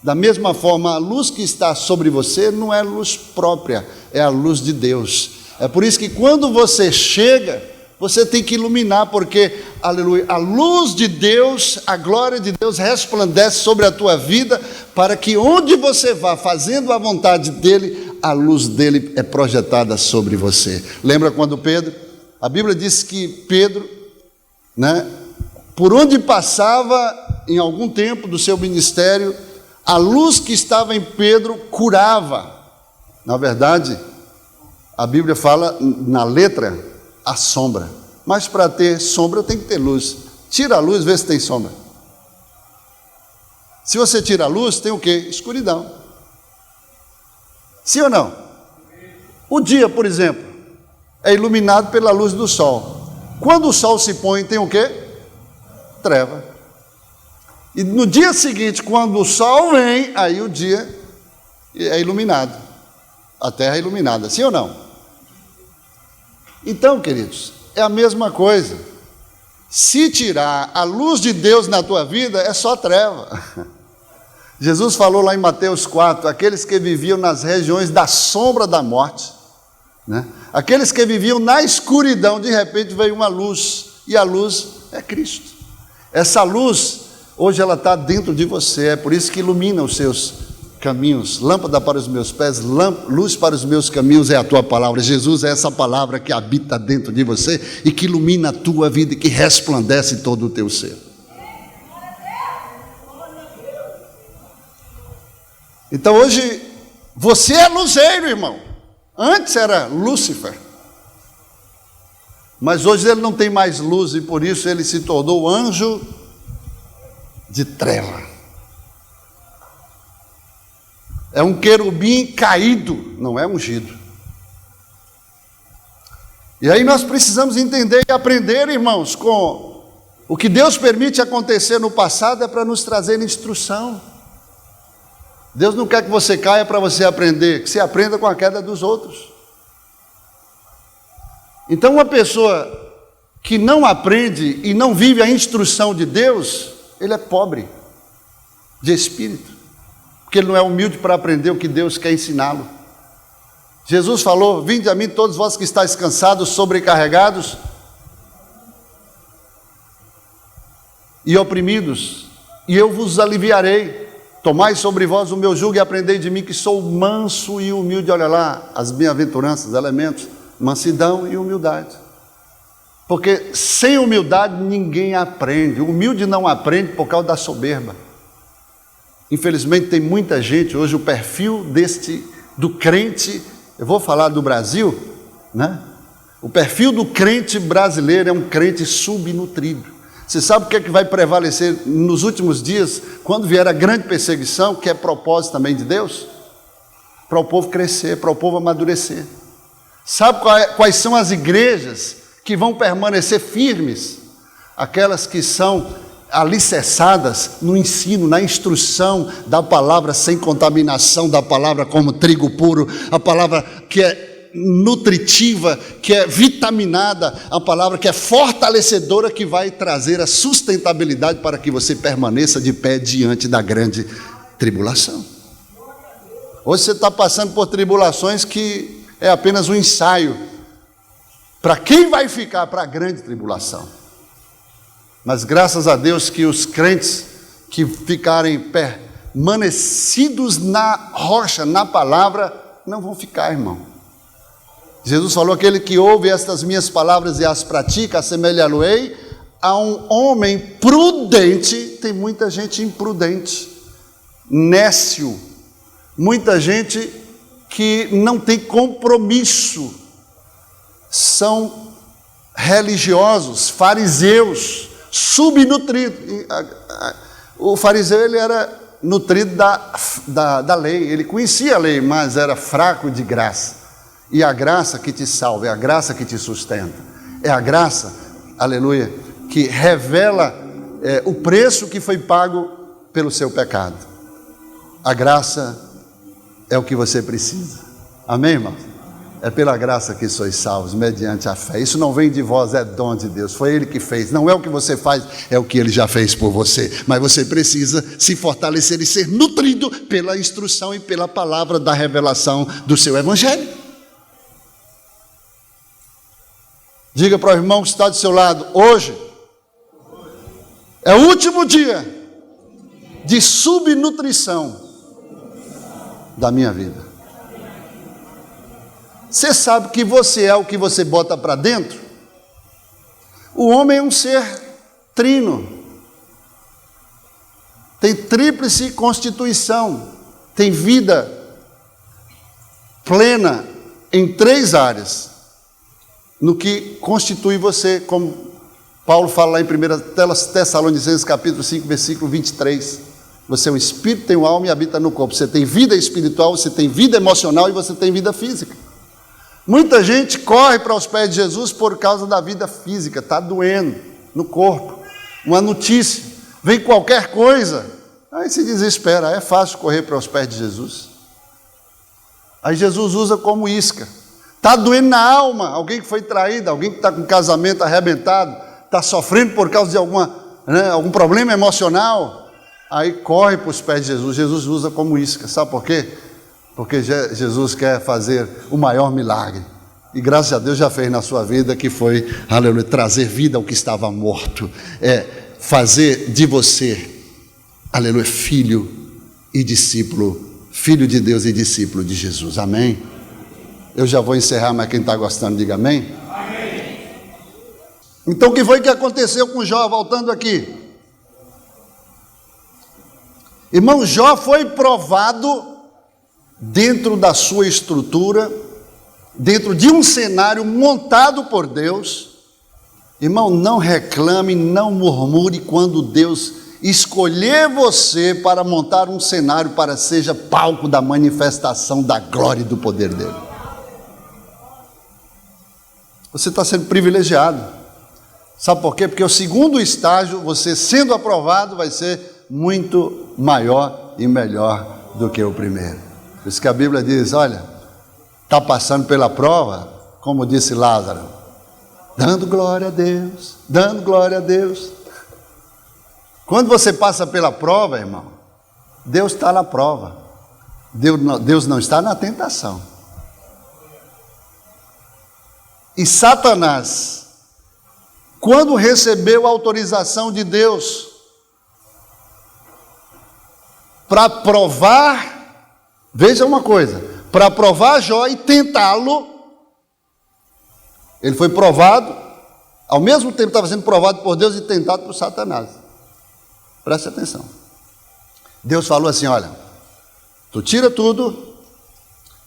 Da mesma forma, a luz que está sobre você não é luz própria, é a luz de Deus. É por isso que quando você chega, você tem que iluminar, porque, aleluia, a luz de Deus, a glória de Deus resplandece sobre a tua vida, para que onde você vá fazendo a vontade dele, a luz dele é projetada sobre você. Lembra quando Pedro, a Bíblia diz que Pedro, por onde passava, em algum tempo do seu ministério, a luz que estava em Pedro curava. Na verdade, a Bíblia fala na letra, a sombra. Mas para ter sombra tem que ter luz. Tira a luz, vê se tem sombra. Se você tira a luz, tem o quê? Escuridão. Sim ou não? O dia, por exemplo, é iluminado pela luz do sol. Quando o sol se põe, tem o quê? Treva. E no dia seguinte, quando o sol vem, aí o dia é iluminado. A terra é iluminada, sim ou não? Então, queridos, é a mesma coisa. Se tirar a luz de Deus na tua vida, é só treva. Jesus falou lá em Mateus 4, aqueles que viviam nas regiões da sombra da morte, aqueles que viviam na escuridão, de repente veio uma luz, e a luz é Cristo. Essa luz, hoje ela está dentro de você, é por isso que ilumina os seus caminhos. Lâmpada para os meus pés, luz para os meus caminhos é a tua palavra. Jesus é essa palavra que habita dentro de você e que ilumina a tua vida e que resplandece todo o teu ser. Então hoje você é luzeiro, irmão. Antes era Lúcifer, mas hoje ele não tem mais luz, e por isso ele se tornou anjo de treva. É um querubim caído, não é ungido. E aí nós precisamos entender e aprender, irmãos, com o que Deus permite acontecer no passado, é para nos trazer instrução. Deus não quer que você caia para você aprender, que você aprenda com a queda dos outros. Então, uma pessoa que não aprende e não vive a instrução de Deus, ele é pobre de espírito, porque ele não é humilde para aprender o que Deus quer ensiná-lo. Jesus falou: vinde a mim todos vós que estáis cansados, sobrecarregados e oprimidos, e eu vos aliviarei. Tomai sobre vós o meu jugo e aprendei de mim, que sou manso e humilde. Olha lá, as bem-aventuranças, elementos: mansidão e humildade. Porque sem humildade ninguém aprende. O humilde não aprende por causa da soberba. Infelizmente tem muita gente hoje, o perfil do crente, eu vou falar do Brasil, né? O perfil do crente brasileiro é um crente subnutrido. Você sabe o que é que vai prevalecer nos últimos dias, quando vier a grande perseguição, que é propósito também de Deus? Para o povo crescer, para o povo amadurecer. Sabe quais são as igrejas que vão permanecer firmes? Aquelas que são alicerçadas no ensino, na instrução da palavra sem contaminação, da palavra como trigo puro, a palavra que é nutritiva, que é vitaminada, a palavra que é fortalecedora, que vai trazer a sustentabilidade para que você permaneça de pé diante da grande tribulação. Hoje você está passando por tribulações que é apenas um ensaio para quem vai ficar para a grande tribulação. Mas graças a Deus que os crentes que ficarem permanecidos na rocha, na palavra, não vão ficar, irmão. Jesus falou: aquele que ouve estas minhas palavras e as pratica, assemelhá-lo-ei a um homem prudente. Tem muita gente imprudente, nécio, muita gente que não tem compromisso, são religiosos, fariseus, subnutridos. O fariseu, ele era nutrido da lei, ele conhecia a lei, mas era fraco de graça. E a graça que te salva, é a graça que te sustenta, é a graça, aleluia, que revela o preço que foi pago pelo seu pecado. A graça é o que você precisa. Amém, irmão? É pela graça que sois salvos, mediante a fé. Isso não vem de vós, é dom de Deus. Foi Ele que fez. Não é o que você faz, é o que Ele já fez por você. Mas você precisa se fortalecer e ser nutrido pela instrução e pela palavra da revelação do seu Evangelho. Diga para o irmão que está do seu lado: hoje é o último dia de subnutrição da minha vida. Você sabe que você é o que você bota para dentro? O homem é um ser trino, tem tríplice constituição, tem vida plena em 3 áreas, no que constitui você, como Paulo fala lá em 1 Tessalonicenses capítulo 5, versículo 23. Você é um espírito, tem uma alma e habita no corpo. Você tem vida espiritual, você tem vida emocional e você tem vida física. Muita gente corre para os pés de Jesus por causa da vida física, está doendo no corpo. Uma notícia, vem qualquer coisa, aí se desespera. É fácil correr para os pés de Jesus. Aí Jesus usa como isca. Está doendo na alma, alguém que foi traído, alguém que está com o casamento arrebentado, está sofrendo por causa de algum problema emocional, aí corre para os pés de Jesus. Jesus usa como isca, sabe por quê? Porque Jesus quer fazer o maior milagre, e graças a Deus já fez na sua vida, que foi, aleluia, trazer vida ao que estava morto, fazer de você, aleluia, filho e discípulo, filho de Deus e discípulo de Jesus. Amém? Eu já vou encerrar, mas quem está gostando, diga amém. Amém. Então, o que foi que aconteceu com Jó, voltando aqui? Irmão, Jó foi provado dentro da sua estrutura, dentro de um cenário montado por Deus. Irmão, não reclame, não murmure quando Deus escolher você para montar um cenário para seja palco da manifestação da glória e do poder dele. Você está sendo privilegiado. Sabe por quê? Porque o segundo estágio, você sendo aprovado, vai ser muito maior e melhor do que o primeiro. Por isso que a Bíblia diz, olha, está passando pela prova, como disse Lázaro, dando glória a Deus, dando glória a Deus. Quando você passa pela prova, irmão, Deus está na prova. Deus não está na tentação. E Satanás, quando recebeu a autorização de Deus para provar, veja uma coisa, para provar Jó e tentá-lo, ele foi provado, ao mesmo tempo estava sendo provado por Deus e tentado por Satanás. Preste atenção. Deus falou assim, olha, tu tira tudo,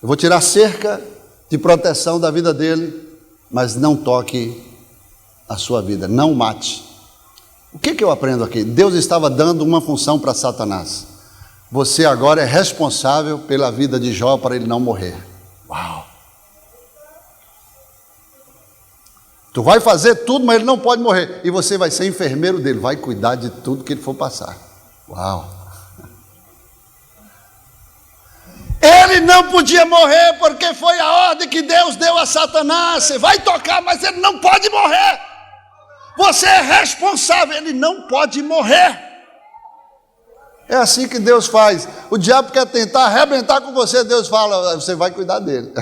eu vou tirar cerca de proteção da vida dele, mas não toque a sua vida, não mate. O que eu aprendo aqui? Deus estava dando uma função para Satanás. Você agora é responsável pela vida de Jó para ele não morrer. Uau! Tu vai fazer tudo, mas ele não pode morrer. E você vai ser enfermeiro dele, vai cuidar de tudo que ele for passar. Uau! Ele não podia morrer porque foi a ordem que Deus deu a Satanás. Você vai tocar, mas ele não pode morrer. Você é responsável, ele não pode morrer. É assim que Deus faz. O diabo quer tentar arrebentar com você, Deus fala, você vai cuidar dele.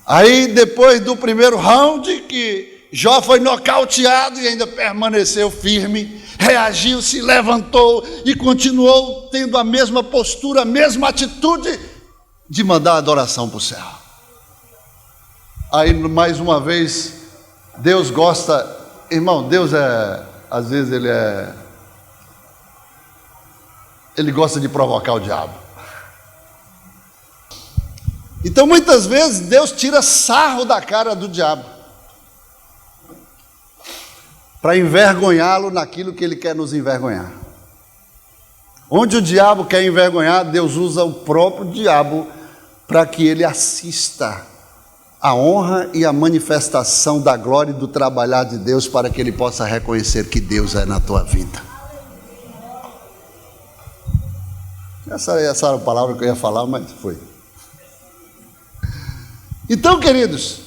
Aí depois do primeiro round, que Jó foi nocauteado e ainda permaneceu firme, reagiu, se levantou e continuou tendo a mesma postura, a mesma atitude de mandar adoração para o céu. Aí mais uma vez, Deus gosta, irmão, Deus às vezes ele gosta de provocar o diabo. Então muitas vezes Deus tira sarro da cara do diabo, para envergonhá-lo naquilo que ele quer nos envergonhar. Onde o diabo quer envergonhar, Deus usa o próprio diabo para que ele assista a honra e a manifestação da glória e do trabalhar de Deus, para que ele possa reconhecer que Deus é na tua vida. Essa era a palavra que eu ia falar, mas foi. Então, queridos,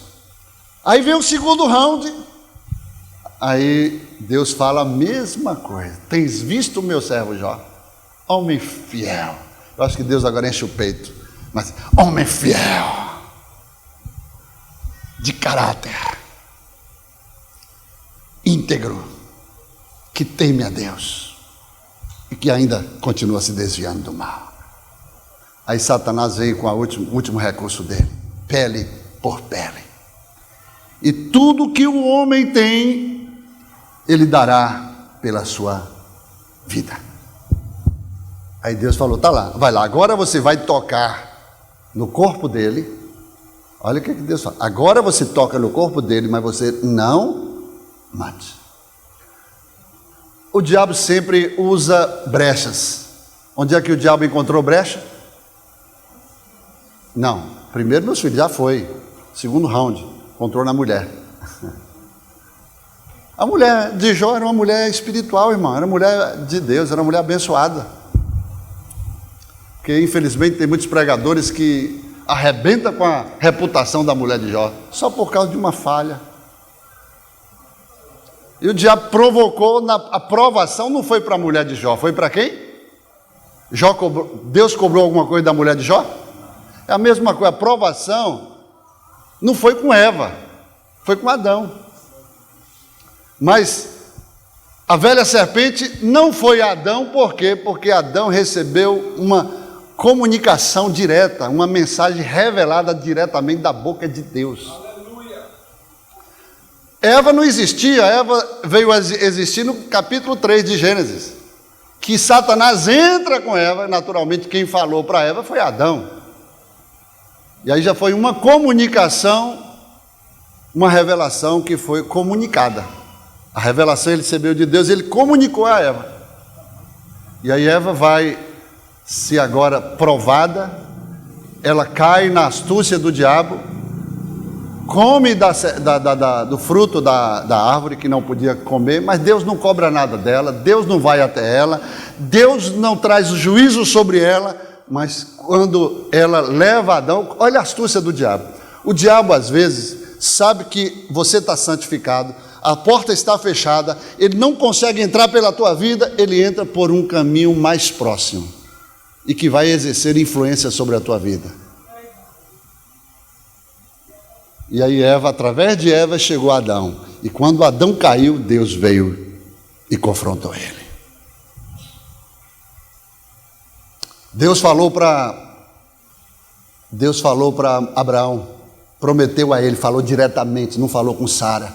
aí vem o segundo round, aí Deus fala a mesma coisa. Tens visto o meu servo Jó? Homem fiel. Eu acho que Deus agora enche o peito, mas homem fiel, de caráter, íntegro, que teme a Deus e que ainda continua se desviando do mal. Aí Satanás veio com o último recurso dele, pele por pele. E tudo que o homem tem, ele dará pela sua vida. Aí Deus falou, tá lá, vai lá, agora você vai tocar no corpo dele. Olha o que Deus fala, agora você toca no corpo dele, mas você não mate. O diabo sempre usa brechas. Onde é que o diabo encontrou brecha? Não, primeiro meus filhos, já foi. Segundo round, encontrou na mulher. A mulher de Jó era uma mulher espiritual, irmão, era uma mulher de Deus, era uma mulher abençoada. Porque infelizmente tem muitos pregadores que arrebentam com a reputação da mulher de Jó, só por causa de uma falha. E o diabo provocou, a provação não foi para a mulher de Jó, foi para quem? Deus cobrou alguma coisa da mulher de Jó? É a mesma coisa, a provação não foi com Eva, foi com Adão. Mas a velha serpente não foi Adão, por quê? Porque Adão recebeu uma comunicação direta, uma mensagem revelada diretamente da boca de Deus. Aleluia. Eva não existia, Eva veio a existir no capítulo 3 de Gênesis, que Satanás entra com Eva, naturalmente quem falou para Eva foi Adão. E aí já foi uma comunicação, uma revelação que foi comunicada. A revelação ele recebeu de Deus, ele comunicou a Eva. E aí Eva vai se agora provada, ela cai na astúcia do diabo, come do fruto da árvore que não podia comer, mas Deus não cobra nada dela, Deus não vai até ela, Deus não traz o juízo sobre ela, mas quando ela leva Adão, olha a astúcia do diabo. O diabo às vezes sabe que você está santificado, a porta está fechada, ele não consegue entrar pela tua vida, ele entra por um caminho mais próximo e que vai exercer influência sobre a tua vida. E aí Eva, através de Eva, chegou a Adão. E quando Adão caiu, Deus veio e confrontou ele. Deus falou para Abraão, prometeu a ele, falou diretamente, não falou com Sara.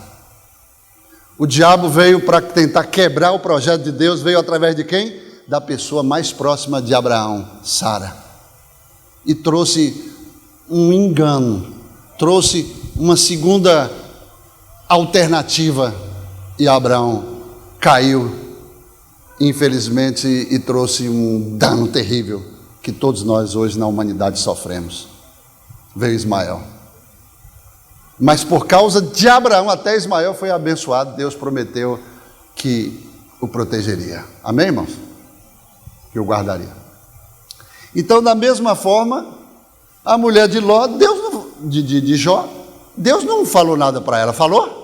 O diabo veio para tentar quebrar o projeto de Deus, veio através de quem? Da pessoa mais próxima de Abraão, Sara. E trouxe um engano, trouxe uma segunda alternativa, e Abraão caiu, infelizmente, e trouxe um dano terrível que todos nós hoje na humanidade sofremos. Veio Ismael. Mas por causa de Abraão, até Ismael foi abençoado. Deus prometeu que o protegeria. Amém, irmãos? Que o guardaria. Então, da mesma forma, a mulher de Ló, de Jó, Deus não falou nada para ela. Falou?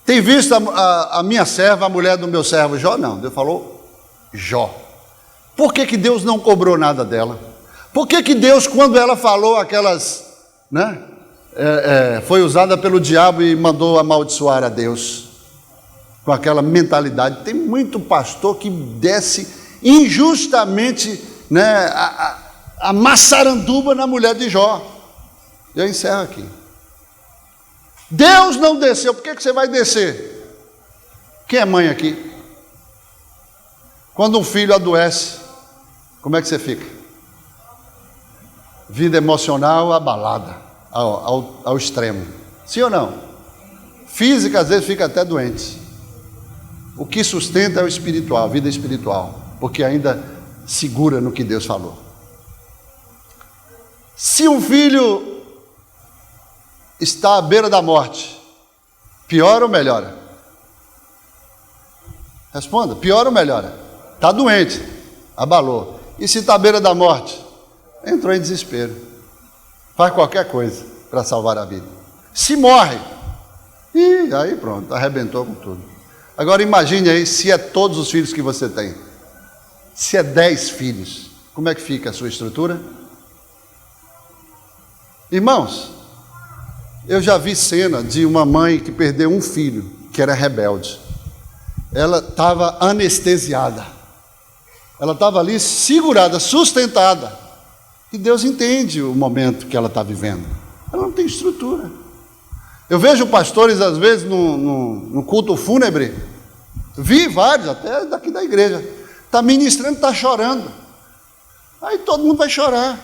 Tem visto a minha serva, a mulher do meu servo Jó? Não, Deus falou Jó. Por que Deus não cobrou nada dela? Por que Deus, quando ela falou aquelas, foi usada pelo diabo e mandou amaldiçoar a Deus, com aquela mentalidade? Tem muito pastor que desce injustamente, a maçaranduba na mulher de Jó. Eu encerro aqui. Deus não desceu, por que você vai descer? Quem é mãe aqui? Quando um filho adoece, como é que você fica? Vida emocional abalada, ao extremo. Sim ou não? Física, às vezes, fica até doente. O que sustenta é o espiritual, a vida espiritual, porque ainda segura no que Deus falou. Se um filho está à beira da morte, piora ou melhora? Responda, piora ou melhora? Está doente, abalou. E se está à beira da morte? Entrou em desespero. Faz qualquer coisa para salvar a vida. Se morre, e aí pronto, arrebentou com tudo. Agora imagine aí, se é todos os filhos que você tem. Se é 10 filhos, como é que fica a sua estrutura? Irmãos, eu já vi cena de uma mãe que perdeu um filho, que era rebelde. Ela estava anestesiada. Ela estava ali segurada, sustentada. E Deus entende o momento que ela está vivendo. Ela não tem estrutura. Eu vejo pastores, às vezes, no culto fúnebre. Vi vários, até daqui da igreja. Está ministrando, está chorando. Aí todo mundo vai chorar.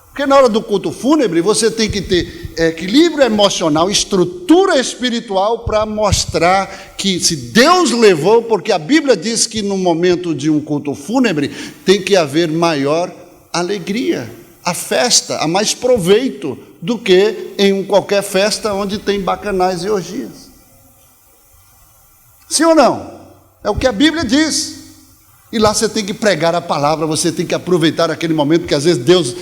Porque na hora do culto fúnebre, você tem que ter equilíbrio emocional, estrutura espiritual para mostrar que se Deus levou, porque a Bíblia diz que no momento de um culto fúnebre tem que haver maior alegria, a festa, há mais proveito do que em qualquer festa onde tem bacanais e orgias. Sim ou não? É o que a Bíblia diz. E lá você tem que pregar a palavra, você tem que aproveitar aquele momento que às vezes Deus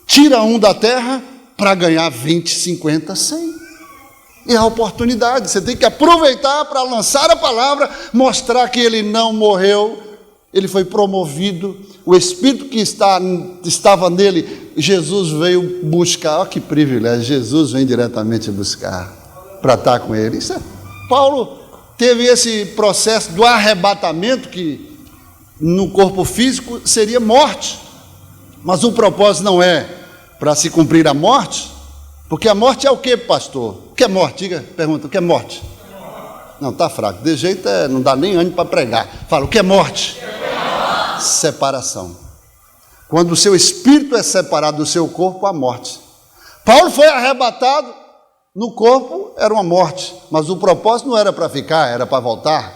tira um da terra para ganhar 20, 50, 100. E a oportunidade, você tem que aproveitar para lançar a palavra, mostrar que ele não morreu, ele foi promovido, o Espírito que estava nele, Jesus veio buscar. Olha que privilégio, Jesus vem diretamente buscar, para estar com ele. Paulo teve esse processo do arrebatamento, que no corpo físico seria morte, mas o propósito não é para se cumprir a morte, porque a morte é o que, pastor? O que é morte? Diga, pergunta, o que é morte? Não, está fraco, de jeito não dá nem ânimo para pregar. Fala, o que é morte? Separação. Quando o seu espírito é separado do seu corpo, a morte. Paulo foi arrebatado, no corpo era uma morte, mas o propósito não era para ficar, era para voltar.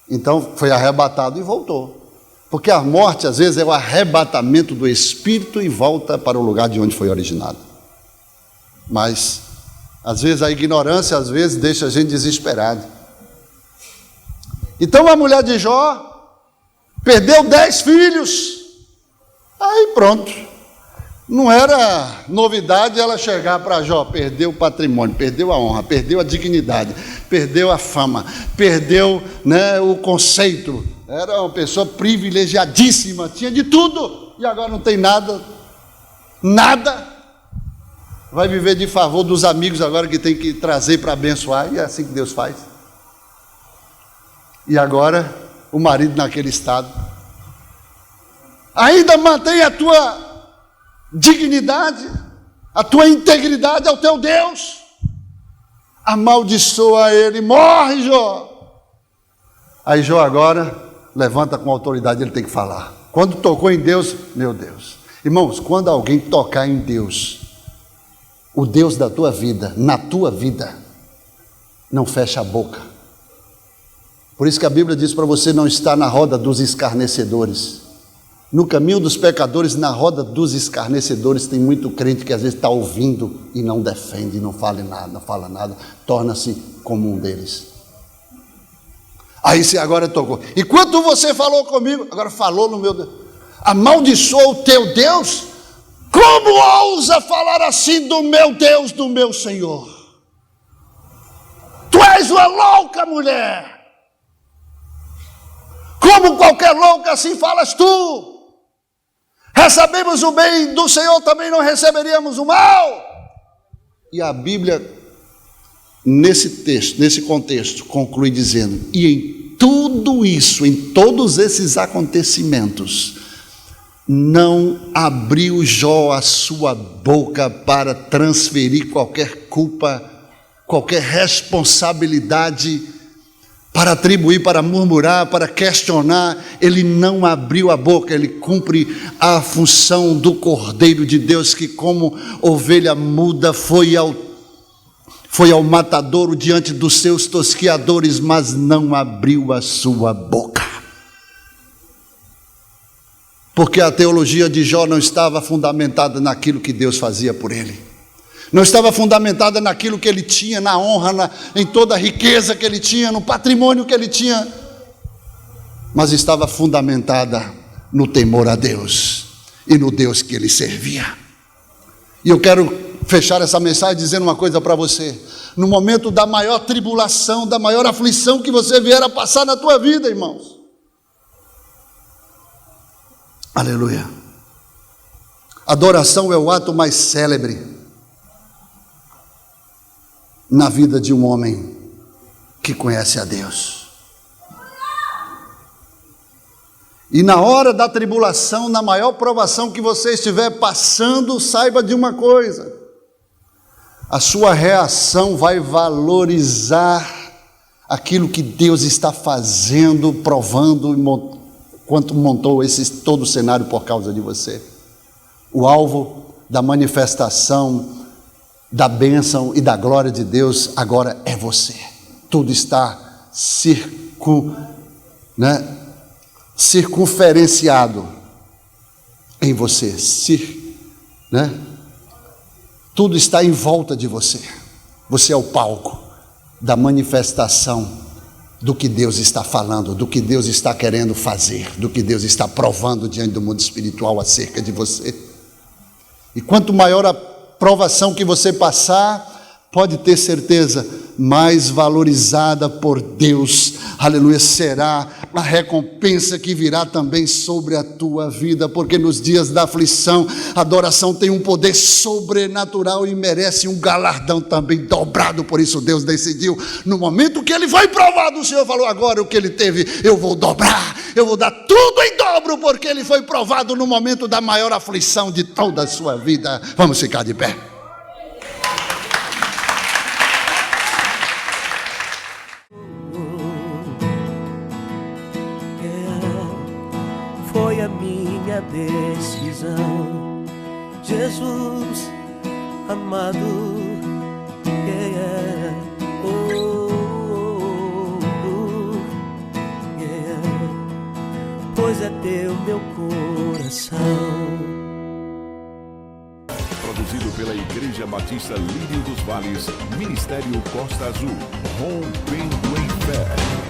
Então foi arrebatado e voltou. Porque a morte, às vezes, é o arrebatamento do espírito e volta para o lugar de onde foi originado. Mas Às vezes a ignorância, às vezes, deixa a gente desesperado. Então a mulher de Jó perdeu 10 filhos. Aí pronto. Não era novidade ela chegar para Jó, perdeu o patrimônio, perdeu a honra, perdeu a dignidade, perdeu a fama, perdeu, o conceito. Era uma pessoa privilegiadíssima, tinha de tudo, e agora não tem nada, vai viver de favor dos amigos agora que tem que trazer para abençoar, e é assim que Deus faz. E agora o marido naquele estado, ainda mantém a tua dignidade, a tua integridade ao teu Deus, amaldiçoa ele, morre Jó. Aí Jó agora levanta com autoridade, ele tem que falar. Quando tocou em Deus, meu Deus, irmãos, quando alguém tocar em Deus, o Deus da tua vida, na tua vida, não fecha a boca. Por isso que a Bíblia diz para você não estar na roda dos escarnecedores. No caminho dos pecadores, na roda dos escarnecedores, tem muito crente que às vezes está ouvindo e não defende, não fala nada, torna-se como um deles. Aí você agora tocou. Enquanto você falou comigo, agora falou no meu Deus, amaldiçoou o teu Deus? Como ousa falar assim do meu Deus, do meu Senhor? Tu és uma louca mulher. Como qualquer louca assim falas tu? Recebemos o bem do Senhor, também não receberíamos o mal. E a Bíblia, nesse contexto, conclui dizendo, e em tudo isso, em todos esses acontecimentos, não abriu Jó a sua boca para transferir qualquer culpa, qualquer responsabilidade, para atribuir, para murmurar, para questionar. Ele não abriu a boca, ele cumpre a função do Cordeiro de Deus, que como ovelha muda foi ao matadouro diante dos seus tosquiadores, mas não abriu a sua boca. Porque a teologia de Jó não estava fundamentada naquilo que Deus fazia por ele. Não estava fundamentada naquilo que ele tinha, na honra, em toda a riqueza que ele tinha, no patrimônio que ele tinha, mas estava fundamentada no temor a Deus e no Deus que ele servia. E eu quero fechar essa mensagem dizendo uma coisa para você: no momento da maior tribulação, da maior aflição que você vier a passar na tua vida, irmãos, aleluia, adoração é o ato mais célebre na vida de um homem que conhece a Deus. E na hora da tribulação, na maior provação que você estiver passando, saiba de uma coisa: a sua reação vai valorizar aquilo que Deus está fazendo, provando, quanto montou todo o cenário por causa de você. O alvo da manifestação da bênção e da glória de Deus agora é você. Tudo está circunferenciado em você, tudo está em volta de você. Você é o palco da manifestação do que Deus está falando, do que Deus está querendo fazer, do que Deus está provando diante do mundo espiritual acerca de você. E quanto maior a provação que você passar, pode ter certeza, mais valorizada por Deus, aleluia, será a recompensa que virá também sobre a tua vida, porque nos dias da aflição, a adoração tem um poder sobrenatural e merece um galardão também dobrado. Por isso Deus decidiu, no momento que ele foi provado, o Senhor falou: agora o que ele teve, eu vou dobrar, eu vou dar tudo em dobro, porque ele foi provado no momento da maior aflição de toda a sua vida. Vamos ficar de pé. Foi a minha decisão, Jesus amado, pois é teu meu coração. Produzido pela Igreja Batista Lírio dos Vales, Ministério Costa Azul, rompendo em fé.